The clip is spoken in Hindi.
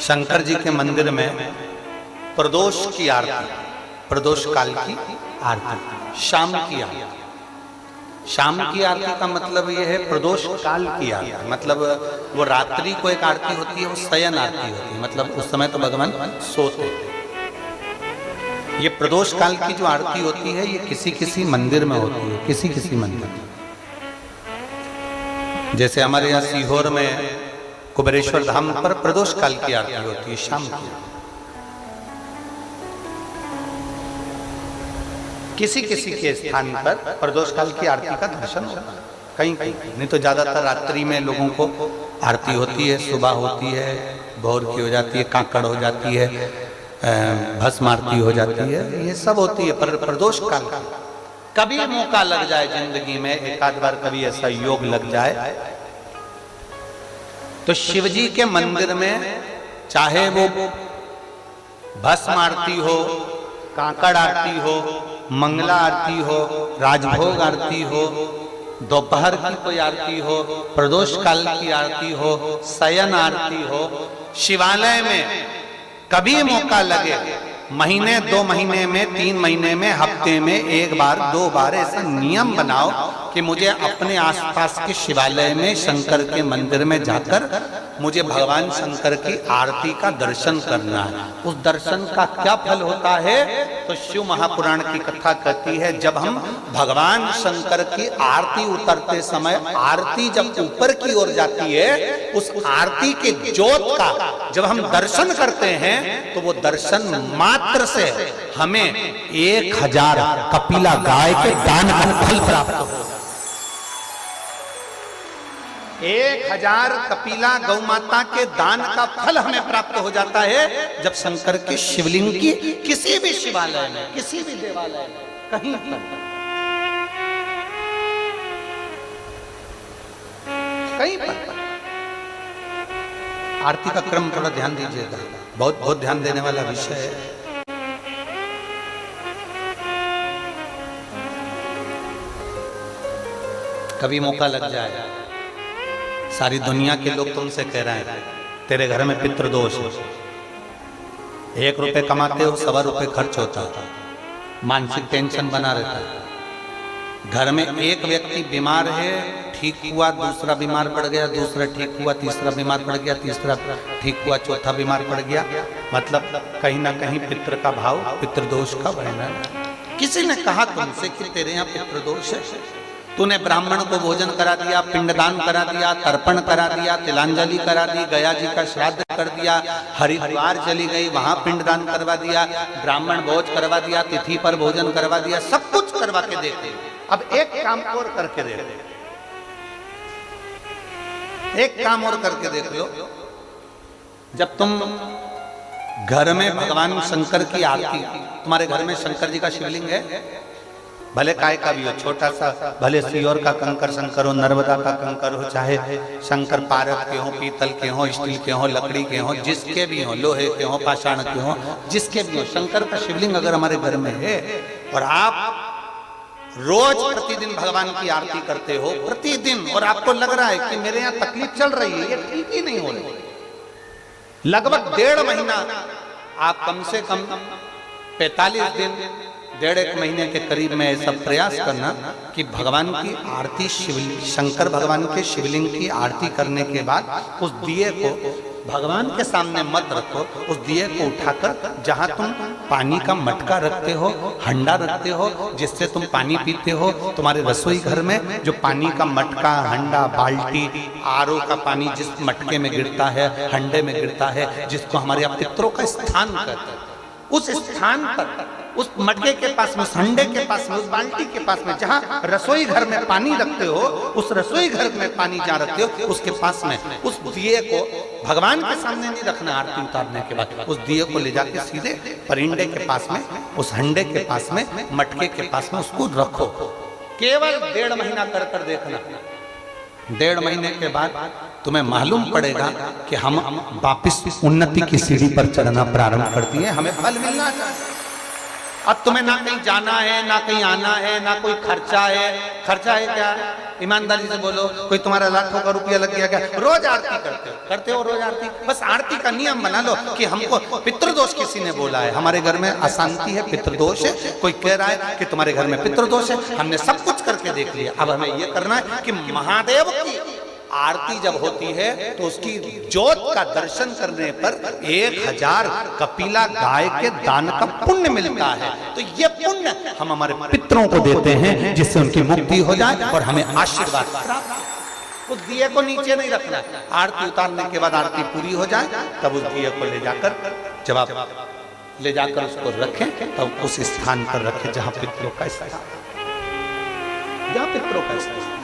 शंकर जी के मंदिर में प्रदोष की आरती, प्रदोष काल की आरती, शाम की आरती। शाम की आरती का मतलब यह है प्रदोष काल की आरती, मतलब वो रात्रि को एक आरती होती है, वो शयन आरती होती है, मतलब उस समय तो भगवान सोते हैं। ये प्रदोष काल की जो आरती होती है ये किसी किसी मंदिर में होती है, किसी किसी मंदिर में। जैसे हमारे यहाँ सीहोर में कुबेरेश्वर धाम पर प्रदोष काल की आरती होती है, शाम की। किसी किसी के स्थान पर प्रदोष काल की आरती का दर्शन होता है, कहीं कहीं, नहीं तो ज्यादातर रात्रि में लोगों को आरती होती है, सुबह होती है, भोर की हो जाती है, काकड़ हो जाती है, भस्म आरती हो जाती है, ये सब होती है। पर प्रदोष काल का कभी मौका लग जाए जिंदगी में, एक आध बार कभी ऐसा योग लग जाए तो शिव जी के मंदिर में, चाहे वो भस्म आरती हो, काकड़ आरती हो, मंगला आरती हो, राजभोग आरती हो, दोपहर की कोई आरती हो, प्रदोष काल की आरती हो, शयन आरती हो, शिवालय में कभी मौका लगे, महीने 2 महीने में, 3 महीने में, हफ्ते में 1 बार 2 बार ऐसा नियम बनाओ कि मुझे अपने आसपास के शिवालय में, शंकर के मंदिर में जाकर मुझे भगवान शंकर की आरती का दर्शन करना है। उस दर्शन का क्या फल होता है? तो शिव महापुराण की कथा कहती है, जब हम भगवान शंकर की आरती उतरते समय, आरती जब ऊपर की ओर जाती है, उस आरती के ज्योत का जब हम दर्शन करते हैं तो वो दर्शन मात्र से हमें 1000 कपिला गाय के दान का फल प्राप्त होगा। 1000 कपिला गौ माता के दान का फल हमें प्राप्त हो जाता है जब शंकर के शिवलिंग की किसी भी शिवालय में, किसी भी देवालय में, कहीं पर, कहीं पर आरती का क्रम थोड़ा ध्यान दीजिएगा, बहुत बहुत ध्यान देने वाला विषय है। कभी मौका लग जाए, सारी दुनिया के लोग तुमसे कह रहे हैं तेरे घर में पितृदोष है, 1 रुपए कमाते हो, 1.25 रुपए खर्च होता है, मानसिक टेंशन बना रहता है, घर में एक व्यक्ति बीमार है, ठीक हुआ, दूसरा बीमार पड़ गया, दूसरा ठीक हुआ, तीसरा बीमार पड़ गया, तीसरा ठीक हुआ, चौथा बीमार पड़ गया, मतलब कहीं ना कहीं पितृ का भाव, पितृदोष का वर्णन। किसी ने कहा तुमसे कि तेरे यहाँ पितृदोष है, तूने ब्राह्मण को भोजन करा दिया, पिंडदान करा दिया, तर्पण करा दिया, तिलांजलि करा दी, गया जी का श्राद्ध कर दिया, हरिद्वार चली गई, वहां पिंडदान करवा दिया, ब्राह्मण भोज करवा दिया, तिथि पर भोजन करवा दिया, सब कुछ करवा के देते। अब एक काम और करके देख, एक काम और करके देख लो, जब तुम घर में भगवान शंकर की आरती, तुम्हारे घर में शंकर जी का शिवलिंग है, भले काय का भी हो, छोटा सा, भले सीहोर का कंकर शंकर हो, नर्मदा का कंकर हो, चाहे शंकर पारद के हो, पीतल के हो, स्टील के हो, लकड़ी के हो, जिसके भी हो, लोहे के हो, पाषाण के हो, जिसके भी हो, शंकर का शिवलिंग अगर हमारे घर में है और आप रोज प्रतिदिन भगवान की आरती करते हो, प्रतिदिन, और आपको लग रहा है कि मेरे यहाँ तकलीफ चल रही है, ये ठीक ही नहीं हो रही, लगभग 1.5 महीना आप कम से कम 45 दिन, 1.5 महीने के करीब में ऐसा प्रयास करना कि भगवान की आरती, शंकर भगवान के शिवलिंग की आरती करने के बाद उस दिए को भगवान के सामने मत रखो, उस दिए को उठाकर जहां तुम पानी का मटका रखते हो, हंडा रखते हो, जिससे तुम पानी पीते हो, तुम्हारे रसोई घर में जो पानी का मटका, हंडा, बाल्टी, आरओ का पानी जिस मटके में गिरता है, हंडे में गिरता है, जिसको हमारे यहाँ पितरों का स्थान कहते हैं, उस स्थान पर, उस मटके के पास में, उस हंडे के पास में, उस बाल्टी के पास में, जहां रसोई घर में पानी रखते हो, उस रसोई घर में पानी जहां रखते हो, उसके पास में उस दिए को भगवान के सामने नहीं रखना, आरती उतारने के बाद उस दिए को ले जाके सीधे परिंडे के पास में, उस हंडे के पास में, मटके के पास में उसको रखो। केवल 1.5 महीना कर कर देखना, 1.5 महीने के बाद तुम्हें मालूम पड़ेगा कि हम वापिस उन्नति की सीढ़ी पर चढ़ना प्रारंभ कर दिए, हमें फल मिलना चाहिए। अब तुम्हें ना कहीं जाना है, ना कहीं आना है, ना कोई खर्चा है। खर्चा है क्या? ईमानदारी से बोलो, कोई तुम्हारा लाखों का रुपया लग गया क्या? रोज आरती करते हो रोज आरती। बस आरती का नियम बना लो कि हमको पितृदोष किसी ने बोला है, हमारे घर में अशांति है, पितृदोष है, कोई कह रहा है कि तुम्हारे घर में पितृदोष है। हमने सब कुछ करके देख लिया, अब हमें ये करना है कि महादेव की आरती जब होती है तो उसकी ज्योत का दर्शन करने पर 1000 कपिला गाय के दान का पुण्य मिलता है। तो ये पुण्य हम हमारे पितरों को देते हैं, जिससे उनकी मुक्ति हो जाए और हमें आशीर्वाद प्राप्त। उस दिए को नीचे नहीं रखना, आरती उतारने के बाद आरती पूरी हो जाए तब उस दिए को ले जाकर, जब आप ले जाकर उसको रखें तब उस स्थान पर रखें जहां पितरों का स्थान, जहां पितरों का स्थान।